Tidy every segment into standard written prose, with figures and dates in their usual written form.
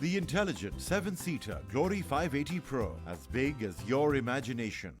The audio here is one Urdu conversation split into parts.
The intelligent 7-seater Glory 580 Pro, as big as your imagination.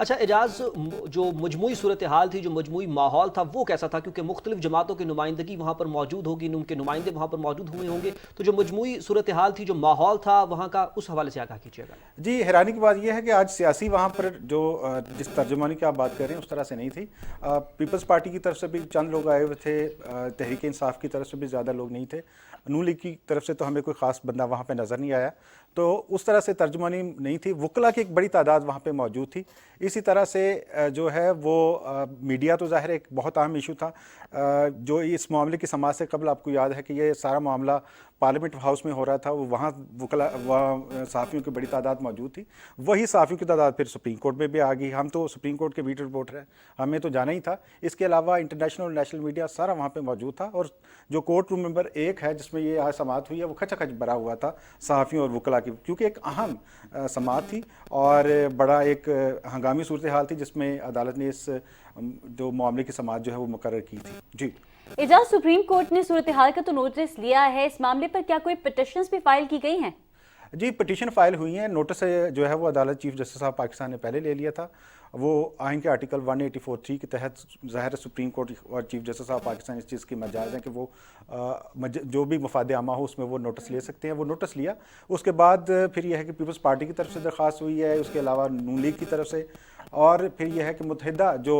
اچھا اعجاز، جو مجموعی صورتحال تھی، جو مجموعی ماحول تھا، وہ کیسا تھا؟ کیونکہ مختلف جماعتوں کی نمائندگی وہاں پر موجود ہوگی، ان کے نمائندے وہاں پر موجود ہوئے ہوں گے، تو جو مجموعی صورتحال تھی، جو ماحول تھا وہاں کا، اس حوالے سے آگاہ کیجیے گا۔ جی، حیرانی کی بات یہ ہے کہ آج سیاسی وہاں پر جو جس ترجمانی کی آپ بات کر رہے ہیں اس طرح سے نہیں تھی۔ پیپلز پارٹی کی طرف سے بھی چند لوگ آئے ہوئے تھے، تحریک انصاف کی طرف سے بھی زیادہ لوگ نہیں تھے، نون لیگ کی طرف سے تو ہمیں کوئی خاص بندہ وہاں پہ نظر نہیں آیا، تو اس طرح سے ترجمانی نہیں تھی۔ وکلاء کی ایک بڑی تعداد وہاں پہ موجود تھی۔ اسی طرح سے جو ہے وہ میڈیا تو ظاہر ایک بہت اہم ایشو تھا۔ جو اس معاملے کی سماعت سے قبل آپ کو یاد ہے کہ یہ سارا معاملہ پارلیمنٹ ہاؤس میں ہو رہا تھا، وہاں وکلاء صحافیوں کی بڑی تعداد موجود تھی۔ وہی صحافیوں کی تعداد پھر سپریم کورٹ میں بھی آ گئی۔ ہم تو سپریم کورٹ کے بیٹ رپورٹر ہیں، ہمیں تو جانا ہی تھا۔ اس کے علاوہ انٹرنیشنل اور نیشنل میڈیا سارا وہاں پہ موجود تھا، اور جو کورٹ روم نمبر 1 ہے جس میں یہ آج سماعت ہوئی ہے وہ کھچا کھچ بھرا ہوا تھا صحافیوں اور وکلاء کی، کیونکہ ایک اہم سماعت تھی اور بڑا ایک ہنگامی صورتحال تھی جس میں عدالت نے اس جو معاملے کی سماعت جو ہے وہ مقرر کی تھی۔ جی اعجاز، سپریم کورٹ نے صورتحال کا تو نوٹس لیا ہے، اس معاملے پر کیا کوئی پٹیشنز بھی فائل کی گئی ہیں؟ جی، پٹیشن فائل ہوئی ہیں۔ نوٹس جو ہے وہ عدالت چیف جسٹس صاحب پاکستان نے پہلے لے لیا تھا۔ وہ آئین کے آرٹیکل 184(3) کے تحت ظاہر سپریم کورٹ اور چیف جسٹس صاحب پاکستان اس چیز کی مجاز ہیں کہ وہ جو بھی مفاد عامہ ہو اس میں وہ نوٹس لے سکتے ہیں۔ وہ نوٹس لیا، اس کے بعد پھر یہ ہے کہ پیپلز پارٹی کی طرف سے درخواست ہوئی ہے، اس کے علاوہ نون لیگ کی طرف سے، اور پھر یہ ہے کہ متحدہ جو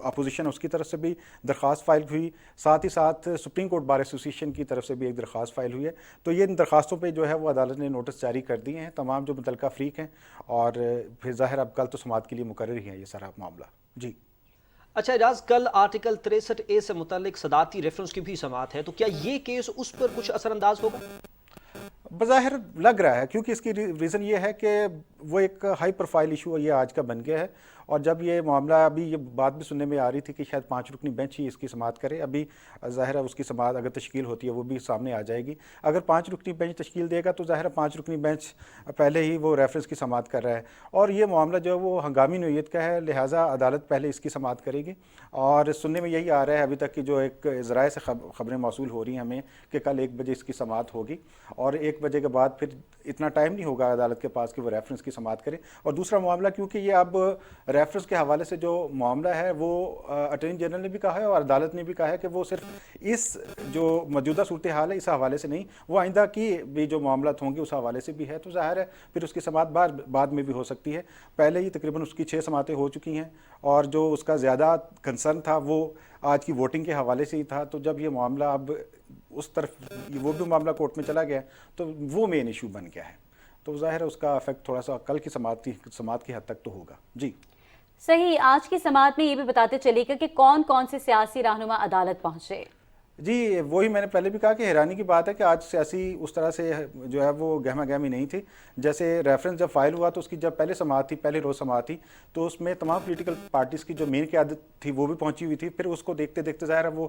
اپوزیشن اس کی طرف سے بھی درخواست فائل ہوئی، ساتھ ہی ساتھ سپریم کورٹ بار ایسوسیشن کی طرف سے بھی ایک درخواست فائل ہوئی ہے۔ تو یہ ان درخواستوں پہ جو ہے وہ عدالت نے نوٹس جاری کر دیے ہیں تمام جو متعلقہ فریق ہیں، اور پھر ظاہر اب کل تو سماعت کے لیے مقرر ہی ہے یہ سارا معاملہ۔ جی اچھا اعجاز، کل آرٹیکل 63A سے متعلق صدارتی ریفرنس کی بھی سماعت ہے، تو کیا یہ کیس اس پر کچھ اثر انداز ہوگا؟ بظاہر لگ رہا ہے، کیونکہ اس کی ریزن یہ ہے کہ وہ ایک ہائی پروفائل ایشو یہ آج کا بن گیا ہے، اور جب یہ معاملہ ابھی یہ بات بھی سننے میں آ رہی تھی کہ شاید 5 رکنی بینچ ہی اس کی سماعت کرے۔ ابھی ظاہر ہے اس کی سماعت اگر تشکیل ہوتی ہے وہ بھی سامنے آ جائے گی۔ اگر 5 رکنی بینچ تشکیل دے گا تو ظاہر ہے 5 رکنی بینچ پہلے ہی وہ ریفرنس کی سماعت کر رہا ہے، اور یہ معاملہ جو ہے وہ ہنگامی نوعیت کا ہے، لہٰذا عدالت پہلے اس کی سماعت کرے گی۔ اور سننے میں یہی آ رہا ہے ابھی تک کہ جو ایک ذرائع سے خبریں موصول ہو رہی ہیں ہمیں کہ کل 1 بجے اس کی سماعت ہوگی، اور 1 بجے کے بعد پھر اتنا ٹائم نہیں ہوگا عدالت کے پاس کہ وہ ریفرنس کی سماعت کرے۔ اور دوسرا معاملہ، کیونکہ یہ اب ریفرنس کے حوالے سے جو معاملہ ہے وہ اٹارنی جنرل نے بھی کہا ہے اور عدالت نے بھی کہا ہے کہ وہ صرف اس جو موجودہ صورتحال ہے اس حوالے سے نہیں، وہ آئندہ کی بھی جو معاملات ہوں گے اس حوالے سے بھی ہے، تو ظاہر ہے پھر اس کی سماعت بعد میں بھی ہو سکتی ہے۔ پہلے ہی تقریباً اس کی 6 سماعتیں ہو چکی ہیں، اور جو اس کا زیادہ کنسرن تھا وہ آج کی ووٹنگ کے حوالے سے ہی تھا، تو جب یہ معاملہ اب اس طرف وہ بھی معاملہ کورٹ میں چلا گیا تو وہ مین ایشو بن گیا ہے، تو ظاہر ہے اس کا افیکٹ تھوڑا سا کل کی سماعت کی حد تک تو ہوگا۔ جی صحیح، آج کی سماعت میں یہ بھی بتاتے چلے گا کہ کون کون سے سیاسی رہنما عدالت پہنچے۔ جی، وہی میں نے پہلے بھی کہا کہ حیرانی کی بات ہے کہ آج سیاسی اس طرح سے جو ہے وہ گہما گہمی نہیں تھی۔ جیسے ریفرنس جب فائل ہوا تو اس کی جب پہلے سماعت تھی، پہلے روز سماعت تھی، تو اس میں تمام پولیٹیکل پارٹیز کی جو مین قیادت تھی وہ بھی پہنچی ہوئی تھی۔ پھر اس کو دیکھتے دیکھتے ظاہر ہے وہ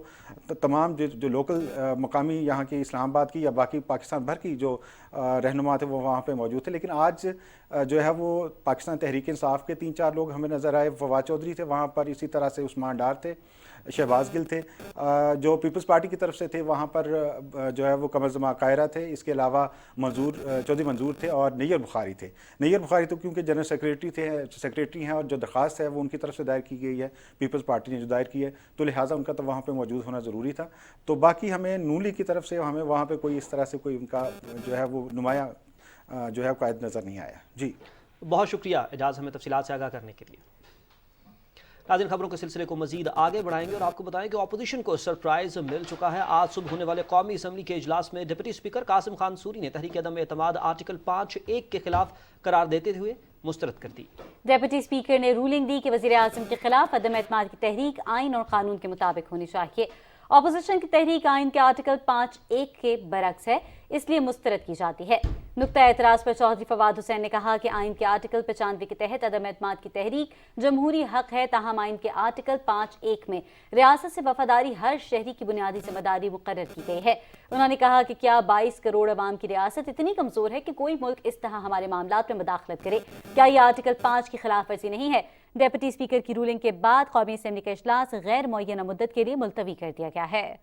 تمام جو لوکل مقامی یہاں کی اسلام آباد کی یا باقی پاکستان بھر کی جو رہنما تھے وہ وہاں پہ موجود تھے۔ لیکن آج جو ہے وہ پاکستان تحریک انصاف کے 3-4 لوگ ہمیں نظر آئے۔ فواد چودھری تھے وہاں پر، اسی طرح سے عثمان ڈار تھے، شہباز گل تھے، جو پیپلز پارٹی کی طرف سے تھے وہاں پر جو ہے وہ قمر زمان قاہرہ تھے، اس کے علاوہ چودھری منظور تھے، اور نیر بخاری تھے۔ نیر بخاری تو کیونکہ جنرل سیکریٹری ہیں، اور جو درخواست ہے وہ ان کی طرف سے دائر کی گئی ہے، پیپلز پارٹی نے جو دائر کی ہے، تو لہٰذا ان کا تو وہاں پہ موجود ہونا ضروری تھا۔ تو باقی ہمیں نون لیگ کی طرف سے ہمیں وہاں پہ کوئی اس طرح سے کوئی ان کا جو ہے وہ نمایاں جو ہے قائد نظر نہیں آیا۔ جی بہت شکریہ اعجاز، ہمیں تفصیلات سے آگاہ کرنے کے لیے۔ ناظرین، خبروں کے سلسلے کو مزید آگے بڑھائیں گے اور آپ کو بتائیں کہ اپوزیشن کو سرپرائز مل چکا ہے۔ آج صبح ہونے والے قومی اسمبلی کے اجلاس میں deputy speaker Qasim Khan sorry نے تحریک عدم اعتماد آرٹیکل 5(1) کے خلاف قرار دیتے ہوئے مسترد کر دی۔ ڈپٹی اسپیکر نے رولنگ دی کہ وزیر اعظم کے خلاف عدم اعتماد کی تحریک آئین اور قانون کے مطابق ہونی چاہیے۔ اپوزیشن کی تحریک آئین کے آرٹیکل 5(1) کے برعکس ہے، اس لیے مسترد کی جاتی ہے۔ نقطہ اعتراض پر چودھری فواد حسین نے کہا کہ آئین کے آرٹیکل 95 کے تحت عدم اعتماد کی تحریک جمہوری حق ہے، تاہم آئین کے آرٹیکل 5(1) میں ریاست سے وفاداری ہر شہری کی بنیادی ذمہ داری مقرر کی گئی ہے۔ انہوں نے کہا کہ کیا 22 کروڑ عوام کی ریاست اتنی کمزور ہے کہ کوئی ملک اس طرح ہمارے معاملات میں مداخلت کرے؟ کیا یہ آرٹیکل 5 کی خلاف ورزی نہیں ہے؟ ڈپٹی اسپیکر کی رولنگ کے بعد قومی اسمبلی کا اجلاس غیر معینہ مدت کے لیے ملتوی کر دیا گیا ہے۔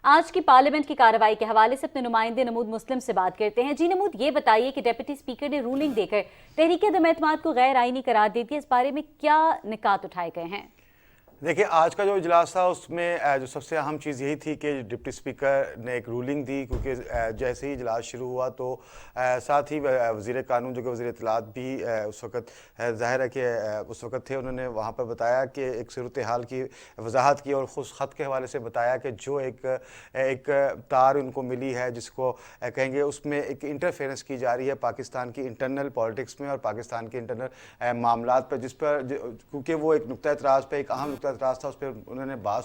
آج کی پارلیمنٹ کی کارروائی کے حوالے سے اپنے نمائندے نمود مسلم سے بات کرتے ہیں۔ جی نمود، یہ بتائیے کہ ڈپٹی اسپیکر نے رولنگ دے کر تحریک عدم اعتماد کو غیر آئینی قرار دے دیا، اس بارے میں کیا نکات اٹھائے گئے ہیں؟ دیکھیں، آج کا جو اجلاس تھا اس میں جو سب سے اہم چیز یہی تھی کہ ڈپٹی اسپیکر نے ایک رولنگ دی، کیونکہ جیسے ہی اجلاس شروع ہوا تو ساتھ ہی وزیر قانون جو کہ وزیر اطلاعات بھی اس وقت ظاہر ہے کہ اس وقت تھے، انہوں نے وہاں پر بتایا کہ ایک صورتحال کی وضاحت کی اور خود خط کے حوالے سے بتایا کہ جو ایک تار ان کو ملی ہے جس کو کہیں گے اس میں ایک انٹرفیرنس کی جا رہی ہے پاکستان کی انٹرنل پالیٹکس میں اور پاکستان کے انٹرنل معاملات پر، جس پر کیونکہ وہ ایک نقطہ اعتراض پہ، ایک اہم نقطہ اعتراض تھا، اس پہ انہوں نے بات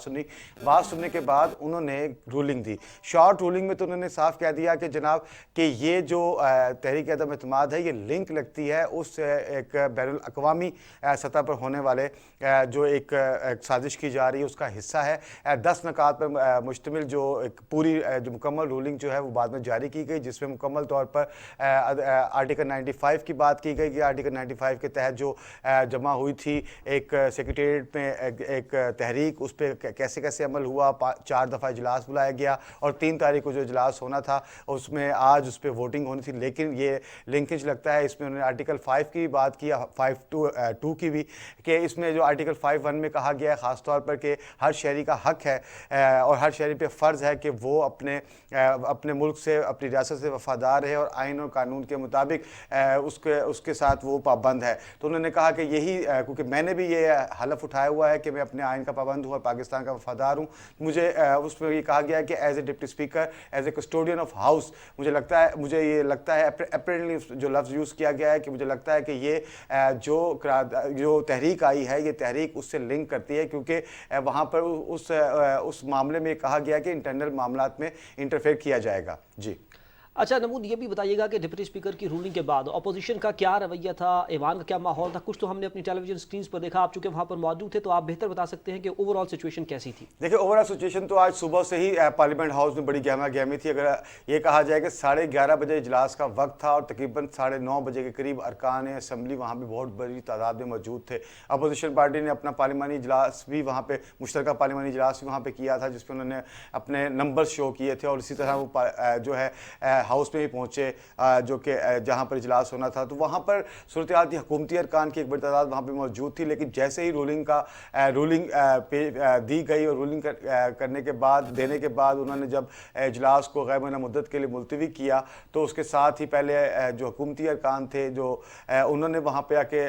سننے کے بعد انہوں نے رولنگ دی۔ شارٹ رولنگ میں تو انہوں نے صاف کہہ دیا کہ جناب کہ یہ جو تحریک عدم اعتماد ہے یہ لنک لگتی ہے اس ایک بین الاقوامی سطح پر ہونے والے جو ایک سازش کی جا رہی ہے اس کا حصہ ہے۔ 10 نکات پر مشتمل جو ایک پوری جو مکمل رولنگ جو ہے وہ بعد میں جاری کی گئی، جس میں مکمل طور پر آرٹیکل 95 کی بات کی گئی کہ آرٹیکل 95 کے تحت جو جمع ہوئی تھی ایک سیکریٹریٹ میں ایک تحریک، اس پہ کیسے کیسے عمل ہوا، 4 دفعہ اجلاس بلایا گیا اور 3 تاریخ کو جو اجلاس ہونا تھا اس میں آج اس پہ ووٹنگ ہونی تھی، لیکن یہ لنکیج لگتا ہے۔ اس میں انہوں نے آرٹیکل 5 کی بات کی، 5(2) کی بھی، کہ اس میں جو آرٹیکل 5(1) میں کہا گیا ہے خاص طور پر کہ ہر شہری کا حق ہے اور ہر شہری پہ فرض ہے کہ وہ اپنے ملک سے، اپنی ریاست سے وفادار ہے اور آئین اور قانون کے مطابق اس کے ساتھ وہ پابند ہے۔ تو انہوں نے کہا کہ یہی، کیونکہ میں نے بھی یہ حلف اٹھایا ہوا ہے کہ میں اپنے آئین کا پابند ہوں اور پاکستان کا وفادار ہوں، مجھے اس میں یہ کہا گیا ہے کہ as a deputy speaker, as a custodian of house, مجھے یہ لگتا ہے اپرینٹلی جو لفظ یوز کیا گیا ہے کہ مجھے لگتا ہے کہ یہ جو تحریک آئی ہے یہ تحریک اس سے لنک کرتی ہے، کیونکہ وہاں پر اس معاملے میں کہا گیا کہ انٹرنل معاملات میں انٹرفیئر کیا جائے گا۔ جی اچھا نمود، یہ بھی بتائیے گا کہ ڈپٹی اسپیکر کی رولنگ کے بعد اپوزیشن کا کیا رویہ تھا، ایوان کا کیا ماحول تھا؟ کچھ تو ہم نے اپنی ٹیلی ویژن سکرینز پر دیکھا، آپ چونکہ وہاں پر موجود تھے تو آپ بہتر بتا سکتے ہیں کہ اوور آل سچویشن کیسی تھی؟ دیکھیں، اوور آل سچویشن تو آج صبح سے ہی پارلیمنٹ ہاؤس میں بڑی گہما گہمی تھی۔ اگر یہ کہا جائے کہ 11:30 بجے اجلاس کا وقت تھا اور تقریباً 9:30 بجے کے قریب ارکان اسمبلی وہاں پہ بہت بڑی تعداد میں موجود تھے۔ اپوزیشن پارٹی نے اپنا پارلیمانی اجلاس بھی وہاں پہ، مشترکہ پارلیمانی اجلاس بھی وہاں پہ کیا تھا، جس پہ انہوں نے اپنے نمبر شو کیے تھے اور اسی طرح وہ جو ہے ہاؤس میں ہی پہنچے جو کہ جہاں پر اجلاس ہونا تھا۔ تو وہاں پر صورتحال تھی، حکومتی ارکان کی ایک بڑی تعداد وہاں پہ موجود تھی، لیکن جیسے ہی رولنگ دی گئی اور رولنگ دینے کے بعد انہوں نے جب اجلاس کو غیر معینہ مدت کے لیے ملتوی کیا تو اس کے ساتھ ہی پہلے جو حکومتی ارکان تھے جو انہوں نے وہاں پہ آ کے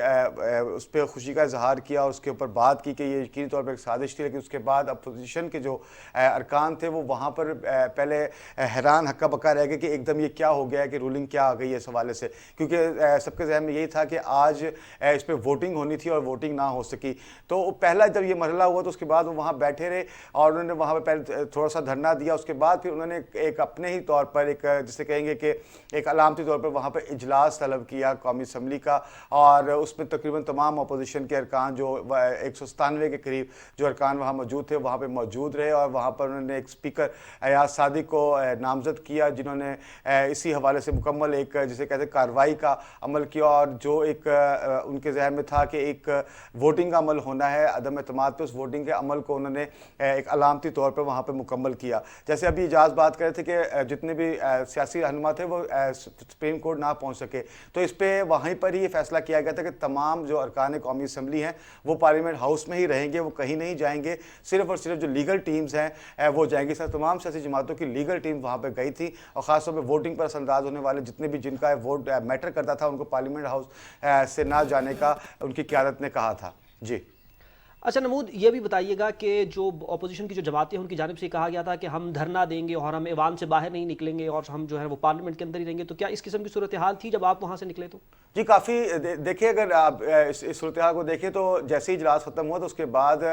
اس پہ خوشی کا اظہار کیا اور اس کے اوپر بات کی کہ یہ یقینی طور پر ایک سازش تھی، لیکن اس کے بعد اپوزیشن کے جو ارکان تھے وہ وہاں پر پہلے حیران ہکا بکا رہ گئے کہ ایک دم یہ کیا ہو گیا ہے کہ رولنگ کیا آ گئی ہے اس حوالے سے، کیونکہ سب کے ذہن میں یہی تھا کہ آج اس پہ ووٹنگ ہونی تھی اور ووٹنگ نہ ہو سکی۔ تو پہلا جب یہ مرحلہ ہوا تو اس کے بعد وہ وہاں بیٹھے رہے اور انہوں نے وہاں پہ پہلے تھوڑا سا دھرنا دیا، اس کے بعد پھر انہوں نے ایک اپنے ہی طور پر ایک جسے کہیں گے کہ ایک علامتی طور پر وہاں پہ اجلاس طلب کیا قومی اسمبلی کا، اور اس میں تقریباً تمام اپوزیشن کے ارکان جو 197 کے قریب جو ارکان وہاں موجود تھے وہاں پہ موجود رہے، اور وہاں پر انہوں نے ایک اسپیکر ایاز صادق کو نامزد کیا جنہوں نے اسی حوالے سے مکمل ایک جسے کہتے ہیں کارروائی کا عمل کیا، اور جو ایک ان کے ذہن میں تھا کہ ایک ووٹنگ کا عمل ہونا ہے عدم اعتماد پہ، اس ووٹنگ کے عمل کو انہوں نے ایک علامتی طور پر وہاں پہ مکمل کیا۔ جیسے ابھی اجاز بات کر رہے تھے کہ جتنے بھی سیاسی رہنما تھے وہ سپریم کورٹ نہ پہنچ سکے، تو اس پہ وہیں پر ہی یہ فیصلہ کیا گیا تھا کہ تمام جو ارکان قومی اسمبلی ہیں وہ پارلیمنٹ ہاؤس میں ہی رہیں گے، وہ کہیں نہیں جائیں گے، صرف اور صرف جو لیگل ٹیمز ہیں وہ جائیں گی۔ تمام سیاسی جماعتوں کی لیگل ٹیم وہاں پہ گئی تھی اور خاص طور پہ ووٹنگ پر اثر انداز ہونے والے جتنے بھی جن کا ووٹ میٹر کرتا تھا ان کو پارلیمنٹ ہاؤس سے نہ جانے کا ان کی قیادت نے کہا تھا۔ جی اچھا نمود، یہ بھی بتائیے گا کہ جو اپوزیشن کی جو جماعتیں ہیں ان کی جانب سے کہا گیا تھا کہ ہم دھرنا دیں گے اور ہم ایوان سے باہر نہیں نکلیں گے اور ہم جو ہے وہ پارلیمنٹ کے اندر ہی رہیں گے، تو کیا اس قسم کی صورتحال تھی جب آپ وہاں سے نکلے؟ تو جی کافی دیکھیں، اگر آپ اس صورتحال کو دیکھیں تو جیسے ہی اجلاس ختم ہوا تو اس کے بعد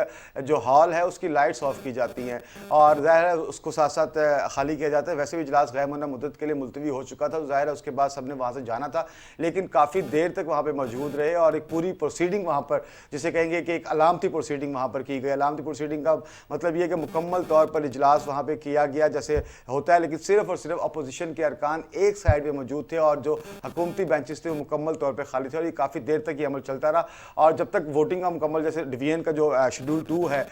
جو ہال ہے اس کی لائٹس آف کی جاتی ہیں اور ظاہر ہے اس کو ساتھ ساتھ خالی کیا جاتا ہے۔ ویسے بھی اجلاس غیر معینہ مدت کے لیے ملتوی ہو چکا تھا تو ظاہر ہے اس کے بعد سب نے وہاں سے جانا تھا، لیکن کافی دیر تک وہاں پہ موجود رہے اور ایک پوری پروسیڈنگ وہاں پر جسے کہیں گے کہ ایک علامتی پروسیڈنگ وہاں پر کی گئی. علامتی پروسیڈنگ کا مطلب یہ کہ مکمل طور پر اجلاس وہاں پہ کیا گیا جیسے ہوتا ہے, لیکن صرف اور صرف اپوزیشن کے ارکان ایک سائڈ پہ موجود تھے اور جو حکومتی بینچز تھے وہ مکمل طور پہ خالی تھے, اور یہ کافی دیر تک یہ عمل چلتا رہا. اور جب تک ووٹنگ کا مکمل, جیسے ڈویژن کا جو شیڈول 2 ہے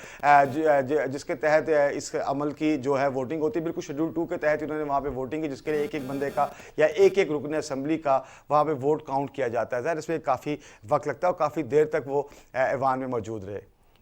جس کے تحت اس عمل کی جو ہے ووٹنگ ہوتی ہے, بالکل شیڈول 2 کے تحت انہوں نے وہاں پہ ووٹنگ کی, جس کے لیے ایک ایک بندے کا یا ایک ایک رکن اسمبلی کا وہاں پہ ووٹ کاؤنٹ کیا جاتا ہے. اس میں کافی وقت لگتا ہے اور کافی دیر تک وہ ایوان میں موجود رہے.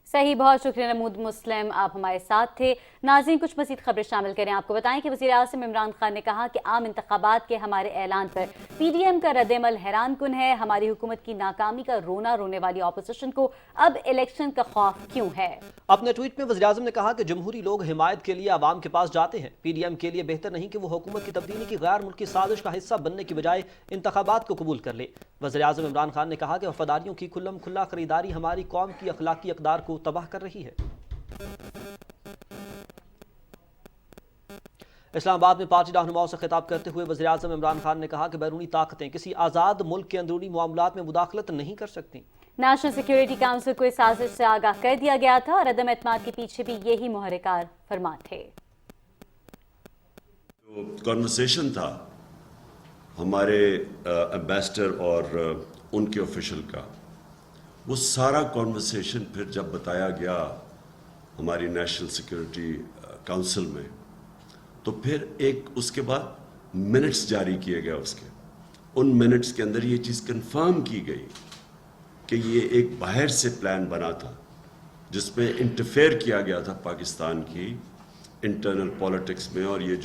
صحیح, بہت شکریہ نمود مسلم, آپ ہمارے ساتھ تھے. ناظرین, کچھ مزید خبریں شامل کریں. آپ کو بتائیں کہ وزیر اعظم عمران خان نے کہا کہ عام انتخابات کے ہمارے اعلان پر پی ڈی ایم کا رد عمل حیران کن ہے. ہماری حکومت کی ناکامی کا رونا رونے والی اپوزیشن کو اب الیکشن کا خوف کیوں ہے؟ اپنے ٹویٹ میں وزیر اعظم نے کہا کہ جمہوری لوگ حمایت کے لیے عوام کے پاس جاتے ہیں. پی ڈی ایم کے لیے بہتر نہیں کہ وہ حکومت کی تبدیلی کی غیر ملکی سازش کا حصہ بننے کی بجائے انتخابات کو قبول کر لے. وزیر اعظم عمران خان نے کہا کہ وفاداریوں کی کھلم کھلا خریداری ہماری قوم کی اخلاقی اقدار کو تباہ کر رہی ہے. اسلام آباد میں پارٹی رہنماؤں سے خطاب کرتے ہوئے وزیر اعظم عمران خان نے کہا کہ بیرونی طاقتیں کسی آزاد ملک کے اندرونی معاملات میں مداخلت نہیں کر سکتی. نیشنل سیکیورٹی کونسل کو اس سازش سے آگاہ کر دیا گیا تھا اور عدم اعتماد کے پیچھے بھی یہی محرکار فرمان تھے. جو کنورسیشن تھا ہمارے ایمبیسڈر اور ان کے آفیشل کا, وہ سارا کنورسیشن پھر جب بتایا گیا ہماری نیشنل سیکیورٹی کونسل میں, تو پھر ایک اس کے بعد منٹس جاری کیے گئے. اس کے ان منٹس کے اندر یہ چیز کنفرم کی گئی کہ یہ ایک باہر سے پلان بنا تھا جس میں انٹرفیئر کیا گیا تھا پاکستان کی انٹرنل پالیٹکس میں, اور یہ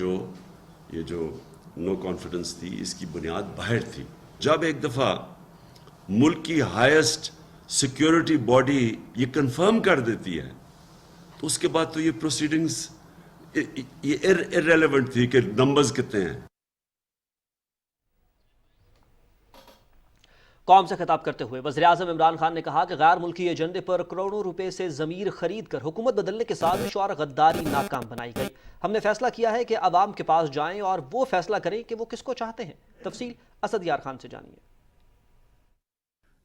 جو نو کانفیڈنس تھی اس کی بنیاد باہر تھی. جب ایک دفعہ ملک کی ہائیسٹ سیکیورٹی باڈی یہ کنفرم کر دیتی ہے تو اس کے بعد تو یہ پروسیڈنگز یہ ارریلیونٹ تھی کہ نمبرز کتنے ہیں. قوم سے خطاب کرتے ہوئے وزیر اعظم عمران خان نے کہا کہ غیر ملکی ایجنڈے پر کروڑوں روپے سے ضمیر خرید کر حکومت بدلنے کے سازش اور غداری ناکام بنائی گئی. ہم نے فیصلہ کیا ہے کہ عوام کے پاس جائیں اور وہ فیصلہ کریں کہ وہ کس کو چاہتے ہیں. تفصیل اسد یار خان سے جانیے.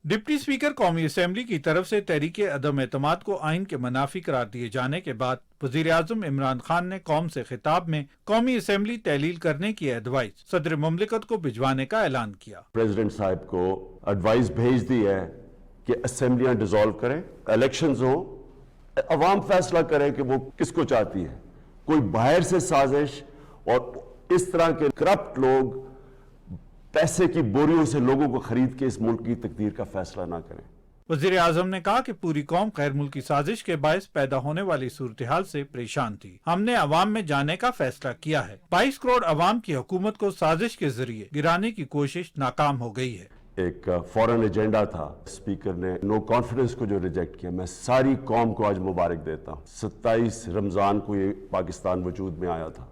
ڈپٹی اسپیکر قومی اسمبلی کی طرف سے تحریک عدم اعتماد کو آئین کے منافی قرار دیے جانے کے بعد وزیر اعظم عمران خان نے قوم سے خطاب میں قومی اسمبلی تحلیل کرنے کی ایڈوائز صدر مملکت کو بھجوانے کا اعلان کیا. پریزیڈنٹ صاحب کو ایڈوائز بھیج دی ہے کہ اسمبلیاں ڈیزالو کریں, الیکشنز ہوں, عوام فیصلہ کرے کہ وہ کس کو چاہتی ہے. کوئی باہر سے سازش اور اس طرح کے کرپٹ لوگ پیسے کی بوریوں سے لوگوں کو خرید کے اس ملک کی تقدیر کا فیصلہ نہ کریں. وزیر اعظم نے کہا کہ پوری قوم غیر ملکی سازش کے باعث پیدا ہونے والی صورتحال سے پریشان تھی. ہم نے عوام میں جانے کا فیصلہ کیا ہے. 22 کروڑ عوام کی حکومت کو سازش کے ذریعے گرانے کی کوشش ناکام ہو گئی ہے. ایک فورن ایجنڈا تھا, اسپیکر نے نو کانفیڈنس کو جو ریجیکٹ کیا, میں ساری قوم کو آج مبارک دیتا ہوں. 27 رمضان کو یہ پاکستان وجود میں آیا تھا.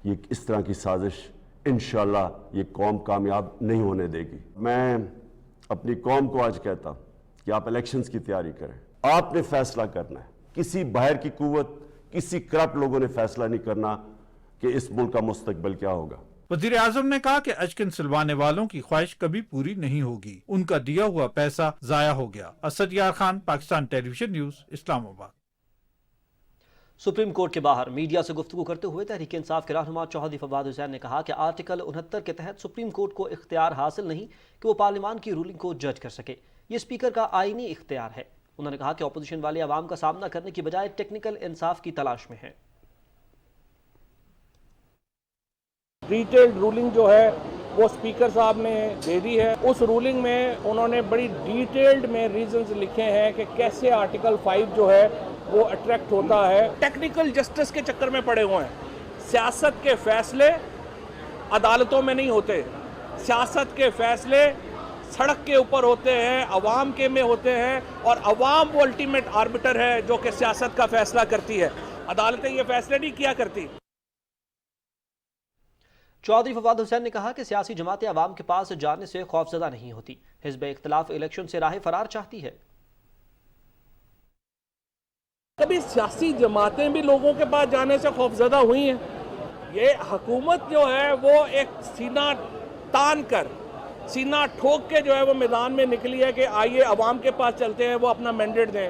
یہ اس طرح کی سازش انشاءاللہ یہ قوم کامیاب نہیں ہونے دے گی. میں اپنی قوم کو آج کہتا ہوں کہ آپ الیکشنز کی تیاری کریں. آپ نے فیصلہ کرنا ہے, کسی باہر کی قوت, کسی کرپٹ لوگوں نے فیصلہ نہیں کرنا کہ اس ملک کا مستقبل کیا ہوگا. وزیر اعظم نے کہا کہ اچکن سلوانے والوں کی خواہش کبھی پوری نہیں ہوگی. ان کا دیا ہوا پیسہ ضائع ہو گیا. اسد یار Khan, Pakistan Television news, اسلام آباد. سپریم کورٹ کے باہر میڈیا سے گفتگو کرتے ہوئے تحریک انصاف کے رہنما چودھری فواد حسین نے کہا کہ آرٹیکل 69 کے تحت سپریم کورٹ کو اختیار حاصل نہیں کہ وہ پارلیمان کی رولنگ کو جج کر سکے. یہ اسپیکر کا آئینی اختیار ہے. انہوں نے کہا کہ اپوزیشن والے عوام کا سامنا کرنے کی بجائے ٹیکنیکل انصاف کی تلاش میں ہیں. ڈیٹیلڈ رولنگ جو ہے وہ اسپیکر صاحب نے دے دی ہے. اس رولنگ میں انہوں نے بڑی ڈیٹیلڈ میں ریزنز لکھے ہیں کہ کیسے آرٹیکل 5 جو ہے وہ اٹریکٹ ہوتا ہے. ٹیکنیکل جسٹس کے چکر میں پڑے ہوئے ہیں. سیاست کے فیصلے عدالتوں میں نہیں ہوتے. سیاست کے فیصلے سڑک کے اوپر ہوتے ہیں, عوام کے میں ہوتے ہیں, اور عوام وہ الٹیمیٹ آربیٹر ہے جو کہ سیاست کا فیصلہ کرتی ہے. عدالتیں یہ فیصلے نہیں کیا کرتی. چودھری فواد حسین نے کہا کہ سیاسی جماعتیں عوام کے پاس جانے سے خوفزدہ نہیں ہوتی. حزب اختلاف الیکشن سے راہ فرار چاہتی ہے. کبھی سیاسی جماعتیں بھی لوگوں کے پاس جانے سے خوفزدہ ہوئی ہیں. یہ حکومت جو ہے وہ ایک سینہ تان کر, سینہ ٹھوک کے جو ہے وہ میدان میں نکلی ہے کہ آئیے عوام کے پاس چلتے ہیں, وہ اپنا مینڈیٹ دیں.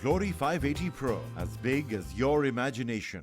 Glory 580 Pro, as big as your imagination.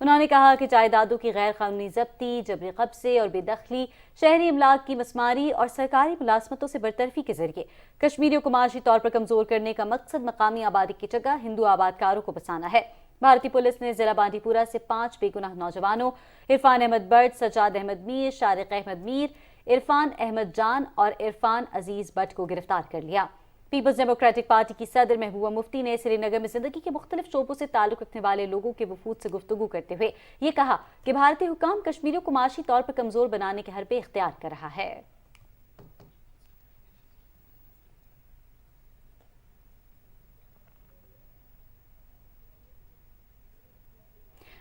انہوں نے کہا کہ جائیدادوں کی غیر قانونی ضبطی، جبری قبضے اور بے دخلی، شہری املاک کی مسماری اور سرکاری ملازمتوں سے برطرفی کے ذریعے کشمیریوں کو معاشی طور پر کمزور کرنے کا مقصد مقامی آبادی کی جگہ ہندو آباد کاروں کو بسانا ہے۔ بھارتی پولیس نے ضلع بانڈی پورہ سے 5 بے گناہ نوجوانوں عرفان احمد بٹ، سجاد احمد میر، شارق احمد میر، عرفان احمد جان اور عرفان عزیز بٹ کو گرفتار کر لیا۔ پیپلز ڈیموکریٹک پارٹی کی صدر محبوبہ مفتی نے سری نگر میں زندگی کے مختلف شعبوں سے تعلق رکھنے والے لوگوں کے وفود سے گفتگو کرتے ہوئے یہ کہا کہ بھارتی حکام کشمیریوں کو معاشی طور پر کمزور بنانے کے حربے اختیار کر رہا ہے۔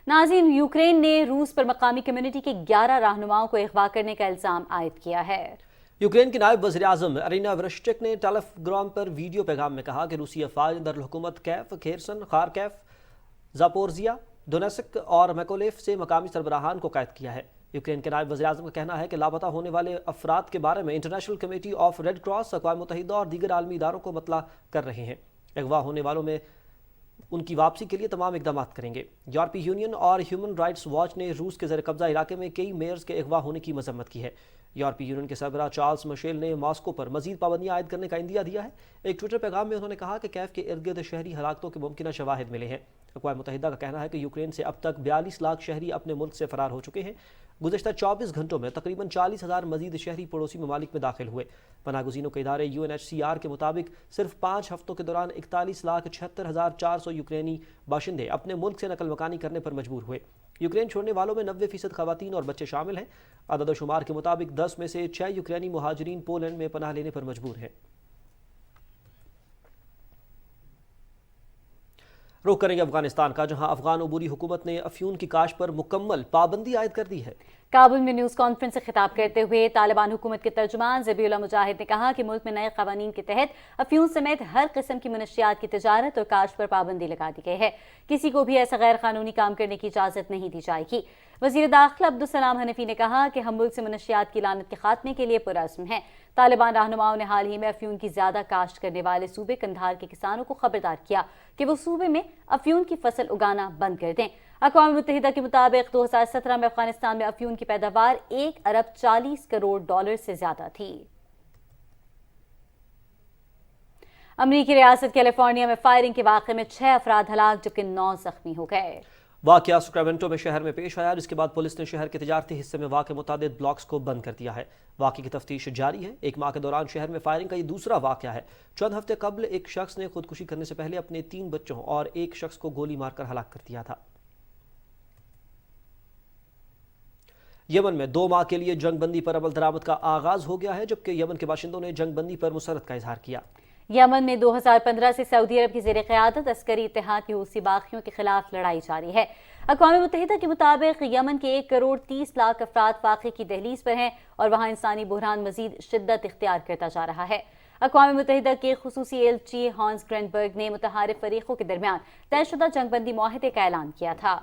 ناظرین، یوکرین نے روس پر مقامی کمیونٹی کے 11 رہنماؤں کو اغوا کرنے کا الزام عائد کیا ہے۔ یوکرین کے نائب وزیر اعظم ارینا ورشچک نے ٹیلیف گرام پر ویڈیو پیغام میں کہا کہ روسی افواج دارالحکومت کیف، کھیرسن، خارکیف، زاپورزیا، ڈونیسک اور میکولیف سے مقامی سربراہان کو قید کیا ہے۔ یوکرین کے نائب وزیر اعظم کا کہنا ہے کہ لاپتہ ہونے والے افراد کے بارے میں international committee of red cross, اقوام متحدہ اور دیگر عالمی اداروں کو مطلع کر رہے ہیں۔ اغوا ہونے والوں میں ان کی واپسی کے لیے تمام اقدامات کریں گے۔ یورپی یونین اور ہیومن رائٹس واچ نے روس کے زیر قبضہ علاقے میں کئی میئرز کے اغوا ہونے کی مذمت کی ہے۔ یورپی یونین کے سربراہ چارلز مشیل نے ماسکو پر مزید پابندیاں عائد کرنے کا عندیہ دیا ہے۔ ایک ٹویٹر پیغام میں انہوں نے کہا کہ کیف کے ارد گرد شہری ہلاکتوں کے ممکنہ شواہد ملے ہیں۔ اقوام متحدہ کا کہنا ہے کہ یوکرین سے اب تک 42 لاکھ شہری اپنے ملک سے فرار ہو چکے ہیں۔ گزشتہ 24 گھنٹوں میں تقریباً 40,000 مزید شہری پڑوسی ممالک میں داخل ہوئے۔ پناہ گزینوں کے ادارے UNHCR کے مطابق صرف 5 ہفتوں کے دوران 41,76,400 یوکرینی باشندے اپنے ملک سے نقل مکانی کرنے پر مجبور ہوئے۔ یوکرین چھوڑنے والوں میں 90% خواتین اور بچے شامل ہیں۔ عدد و شمار کے مطابق 10 میں سے 6 یوکرینی مہاجرین پولینڈ میں پناہ لینے پر مجبور ہیں۔ رخ کریں گے افغانستان کا، جہاں افغان عبوری حکومت نے افیون کی کاشت پر مکمل پابندی عائد کر دی ہے۔ کابل میں نیوز کانفرنس سے خطاب کرتے ہوئے طالبان حکومت کے ترجمان ذبیح اللہ مجاہد نے کہا کہ ملک میں نئے قوانین کے تحت افیون سمیت ہر قسم کی منشیات کی تجارت اور کاشت پر پابندی لگا دی گئی ہے۔ کسی کو بھی ایسا غیر قانونی کام کرنے کی اجازت نہیں دی جائے گی۔ وزیر داخلہ عبدالسلام حنفی نے کہا کہ ہم ملک سے منشیات کی لعنت کے خاتمے کے لیے پرعزم ہیں۔ طالبان رہنماؤں نے حال ہی میں افیون کی زیادہ کاشت کرنے والے صوبے قندھار کے کسانوں کو خبردار کیا کہ وہ صوبے میں افیون کی فصل اگانا بند کر دیں۔ اقوام متحدہ کے مطابق 2017 میں افغانستان میں افیون کی پیداوار 1 ارب 40 کروڑ ڈالر سے زیادہ تھی۔ امریکی ریاست کیلیفورنیا میں فائرنگ کے واقعے میں 6 افراد ہلاک جبکہ 9 زخمی ہو گئے۔ واقعہ سیکرامنٹو میں شہر میں پیش آیا، جس کے بعد پولیس نے شہر کے تجارتی حصے میں واقع متعدد بلاکس کو بند کر دیا ہے۔ واقعے کی تفتیش جاری ہے۔ ایک ماہ کے دوران شہر میں فائرنگ کا یہ دوسرا واقعہ ہے۔ چند ہفتے قبل ایک شخص نے خودکشی کرنے سے پہلے اپنے 3 بچوں اور ایک شخص کو گولی مار کر ہلاک کر دیا تھا۔ یمن میں 2 ماہ کے لیے جنگ بندی پر عمل درآمد کا آغاز ہو گیا ہے، جبکہ یمن کے باشندوں نے جنگ بندی پر مسرت کا اظہار کیا۔ یمن میں 2015 سے سعودی عرب کی زیر قیادت عسکری اتحاد کی حوثی باغیوں کے خلاف لڑائی جاری ہے۔ اقوام متحدہ کے مطابق یمن کے 1 کروڑ 30 لاکھ افراد فاقے کی دہلیز پر ہیں اور وہاں انسانی بحران مزید شدت اختیار کرتا جا رہا ہے۔ اقوام متحدہ کے خصوصی ایلچی ہانس گرینبرگ نے متحارب فریقوں کے درمیان طے شدہ جنگ بندی معاہدے کا اعلان کیا تھا۔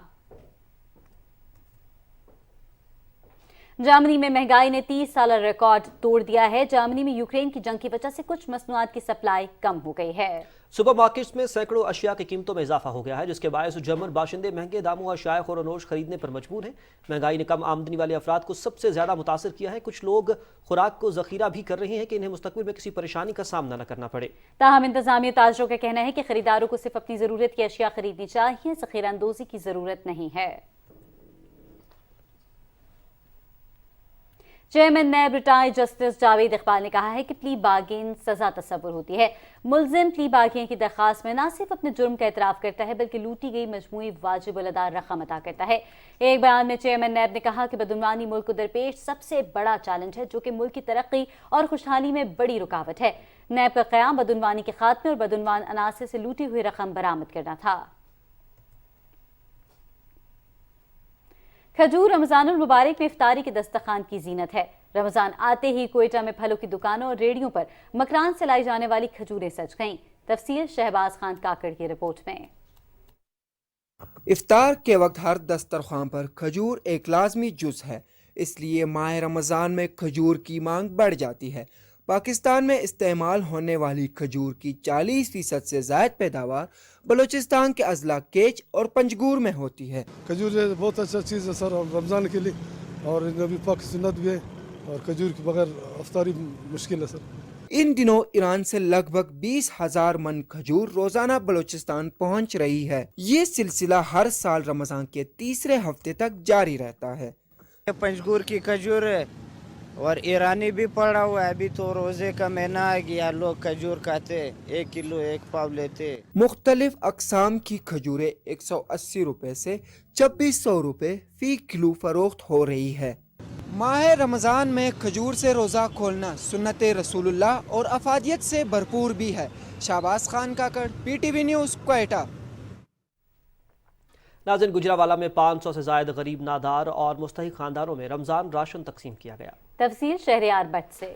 جرمنی میں مہنگائی نے 30 سالہ ریکارڈ توڑ دیا ہے۔ جرمنی میں یوکرین کی جنگ کی وجہ سے کچھ مصنوعات کی سپلائی کم ہو گئی ہے۔ سپر مارکیٹس میں سینکڑوں اشیاء کی قیمتوں میں اضافہ ہو گیا ہے، جس کے باعث جرمن باشندے مہنگے داموں اشیاء خورونوش خریدنے پر مجبور ہیں۔ مہنگائی نے کم آمدنی والے افراد کو سب سے زیادہ متاثر کیا ہے۔ کچھ لوگ خوراک کو ذخیرہ بھی کر رہے ہیں کہ انہیں مستقبل میں کسی پریشانی کا سامنا نہ کرنا پڑے۔ تاہم انتظامیہ تاجروں کا کہنا ہے کہ خریداروں کو صرف اپنی ضرورت کی اشیاء خریدنی چاہیے، ذخیرہ اندوزی کی ضرورت نہیں ہے۔ Chairman NAB retired justice Javed Iqbal نے کہا ہے کہ پلی بارگین سزا تصور ہوتی ہے۔ ملزم پلی بارگین کی درخواست میں نہ صرف اپنے جرم کا اعتراف کرتا ہے بلکہ لوٹی گئی مجموعی واجب الادا رقم ادا کرتا ہے۔ ایک بیان میں چیئرمین نیب نے کہا کہ بدعنوانی ملک کو درپیش سب سے بڑا چیلنج ہے، جو کہ ملک کی ترقی اور خوشحالی میں بڑی رکاوٹ ہے۔ نیب کا قیام بدعنوانی کے خاتمے اور بدعنوان عناصر سے لوٹی ہوئی رقم برآمد کرنا تھا۔ کھجور رمضان المبارک میں افطاری کے دسترخوان کی زینت ہے۔ رمضان آتے ہی کوئٹہ میں پھلوں کی دکانوں اور ریڑھیوں پر مکران سے لائی جانے والی کھجوریں سج گئیں۔ تفصیل شہباز خان کاکڑ کی رپورٹ میں۔ افطار کے وقت ہر دسترخوان پر کھجور ایک لازمی جز ہے، اس لیے ماہ رمضان میں کھجور کی مانگ بڑھ جاتی ہے۔ پاکستان میں استعمال ہونے والی کھجور کی 40% سے زائد پیداوار بلوچستان کے اضلاع کیچ اور پنجگور میں ہوتی ہے۔ کھجور بہت اچھا چیز ہے سر، اور رمضان کے لیے، اور نبی پاک کی سنت بھی ہے، اور کھجور کے بغیر افطاری مشکل ہے سر۔ ان دنوں ایران سے لگ بھگ 20,000 من کھجور روزانہ بلوچستان پہنچ رہی ہے۔ یہ سلسلہ ہر سال رمضان کے تیسرے ہفتے تک جاری رہتا ہے۔ پنجگور کی کھجور ہے اور ایرانی بھی پڑا ہوا ہے، ابھی تو روزے کا مہینہ آ گیا، لوگ کھجور کھاتے، 1 کلو 1 پاؤ لیتے۔ مختلف اقسام کی کھجوریں 180 روپے سے 2600 روپے فی کلو فروخت ہو رہی ہے۔ ماہ رمضان میں کھجور سے روزہ کھولنا سنت رسول اللہ اور افادیت سے بھرپور بھی ہے۔ Shahbaz Khan Kakar, PTV news, Quetta. ناظرین، گجرانوالہ میں 500 سے زائد غریب نادار اور مستحق خاندانوں میں رمضان راشن تقسیم کیا گیا۔ تفصیل شہریار بٹ سے۔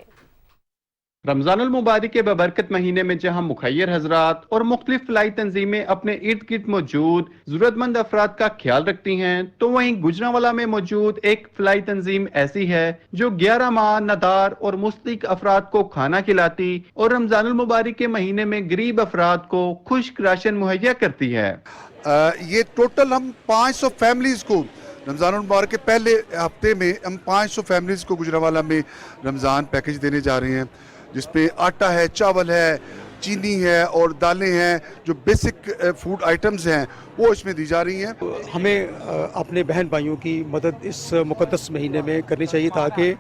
رمضان المبارک کے ببرکت مہینے میں جہاں مخیر حضرات اور مختلف فلاحی تنظیمیں اپنے ارد گرد موجود ضرورت مند افراد کا خیال رکھتی ہیں، تو وہیں گجرانوالہ میں موجود ایک فلاحی تنظیم ایسی ہے جو 11 ماہ نادار اور مستحق افراد کو کھانا کھلاتی اور رمضان المبارک کے مہینے میں غریب افراد کو خشک راشن مہیا کرتی ہے۔ یہ ٹوٹل ہم 500 فیملیز کو رمضان المبارک کے پہلے ہفتے میں ہم 500 فیملیز کو گجرانوالہ میں رمضان پیکج دینے جا رہے ہیں، جس پہ آٹا ہے، چاول ہے، چینی ہے اور دالیں ہیں، جو بیسک فوڈ آئٹمز ہیں وہ اس میں دی جا رہی ہیں۔ ہمیں اپنے بہن بھائیوں کی مدد اس مقدس مہینے میں کرنی چاہیے تاکہ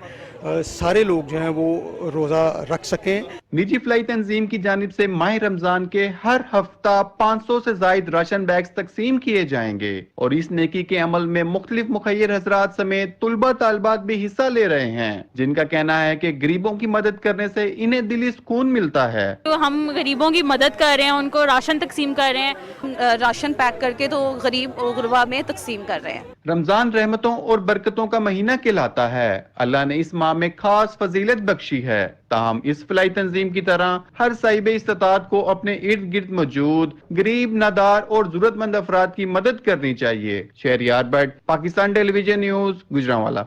سارے لوگ جو ہیں وہ روزہ رکھ سکیں۔ نجی فلاحی تنظیم کی جانب سے ماہ رمضان کے ہر ہفتہ 500 سے زائد راشن بیگز تقسیم کیے جائیں گے، اور اس نیکی کے عمل میں مختلف مخیر حضرات سمیت طلبہ طالبات بھی حصہ لے رہے ہیں، جن کا کہنا ہے کہ غریبوں کی مدد کرنے سے انہیں دلی سکون ملتا ہے۔ ہم غریبوں کی مدد کر رہے ہیں، ان کو راشن تقسیم کر رہے ہیں، راشن پیک کر کے تو غریب اور غربا میں تقسیم کر رہے ہیں۔ رمضان رحمتوں اور برکتوں کا مہینہ کہلاتا ہے۔ اللہ نے اس ماہ میں خاص فضیلت بخشی ہے، تاہم اس فلاحی تنظیم کی طرح ہر صاحب استطاعت کو اپنے ارد گرد موجود غریب، نادار اور ضرورت مند افراد کی مدد کرنی چاہیے۔ Shahryar Butt, Pakistan Television News, Gujranwala.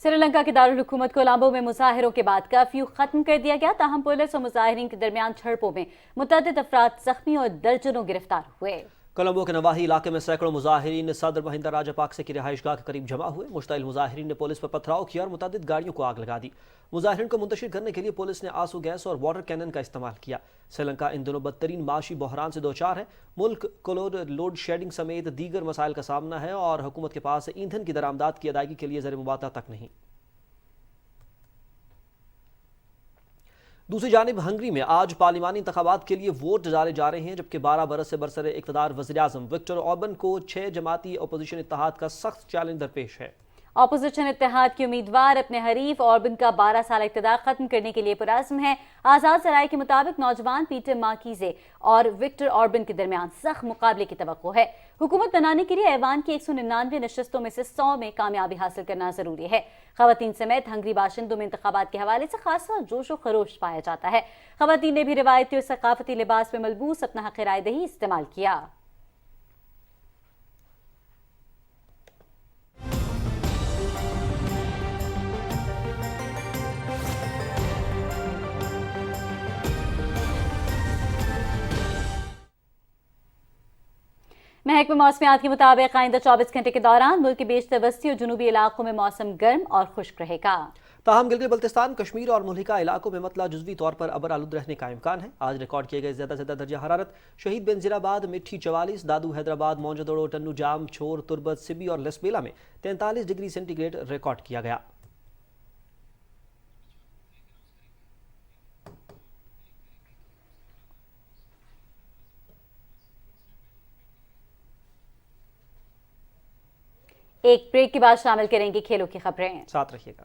Sri Lanka کے دارالحکومت کولمبو میں مظاہروں کے بعد کرفیو ختم کر دیا گیا، تاہم پولیس اور مظاہرین کے درمیان جھڑپوں میں متعدد افراد زخمی اور درجنوں گرفتار ہوئے۔ کولمبو کے نواحی علاقے میں سینکڑوں مظاہرین صدر مہندرا راجاپاکسے کی رہائش گاہ کے قریب جمع ہوئے۔ مشتعل مظاہرین نے پولیس پر پتھراؤ کیا اور متعدد گاڑیوں کو آگ لگا دی۔ مظاہرین کو منتشر کرنے کے لیے پولیس نے آنسو گیس اور واٹر کینن کا استعمال کیا۔ سری لنکا ان دنوں بدترین معاشی بحران سے دوچار ہے۔ ملک کو لوڈ شیڈنگ سمیت دیگر مسائل کا سامنا ہے اور حکومت کے پاس ایندھن کی درآمدات کی ادائیگی کے لیے زر مبادلہ تک نہیں۔ دوسری جانب ہنگری میں آج پارلیمانی انتخابات کے لیے ووٹ ڈالے جا رہے ہیں، جبکہ 12 برس سے برسر اقتدار وزیراعظم وکٹر اوربن کو 6 جماعتی اپوزیشن اتحاد کا سخت چیلنج درپیش ہے۔ اپوزیشن اتحاد کے امیدوار اپنے حریف اوربن کا 12 سال اقتدار ختم کرنے کے لیے پرعزم ہے۔ آزاد رائے کے مطابق نوجوان پیٹر مارکیزے اور وکٹر اوربن کے درمیان سخت مقابلے کی توقع ہے۔ حکومت بنانے کے لیے ایوان کی 199 نشستوں میں سے 100 میں کامیابی حاصل کرنا ضروری ہے۔ خواتین سمیت ہنگری باشندوں میں انتخابات کے حوالے سے خاصا جوش و خروش پایا جاتا ہے۔ خواتین نے بھی روایتی اور ثقافتی لباس میں ملبوس اپنا حق رائے دہی استعمال کیا۔ محکمہ موسمیات کے مطابق آئندہ 24 گھنٹے کے دوران ملک کے بیشتر وسطی اور جنوبی علاقوں میں موسم گرم اور خشک رہے گا۔ تاہم گلگت بلتستان، کشمیر اور ملحقہ علاقوں میں مطلع جزوی طور پر ابر آلود رہنے کا امکان ہے۔ آج ریکارڈ کیے گئے زیادہ سے زیادہ درجہ حرارت شہید بنظیر آباد مٹھی 44، دادو حیدرآباد، موجودوڑو، ٹنو جام، چھور، تربت، سبی اور لسبیلا میں 43 ڈگری سینٹی گریڈ ریکارڈ کیا گیا۔ ایک بریک کے بعد شامل کریں گے کھیلوں کی خبریں، ساتھ رہیے گا۔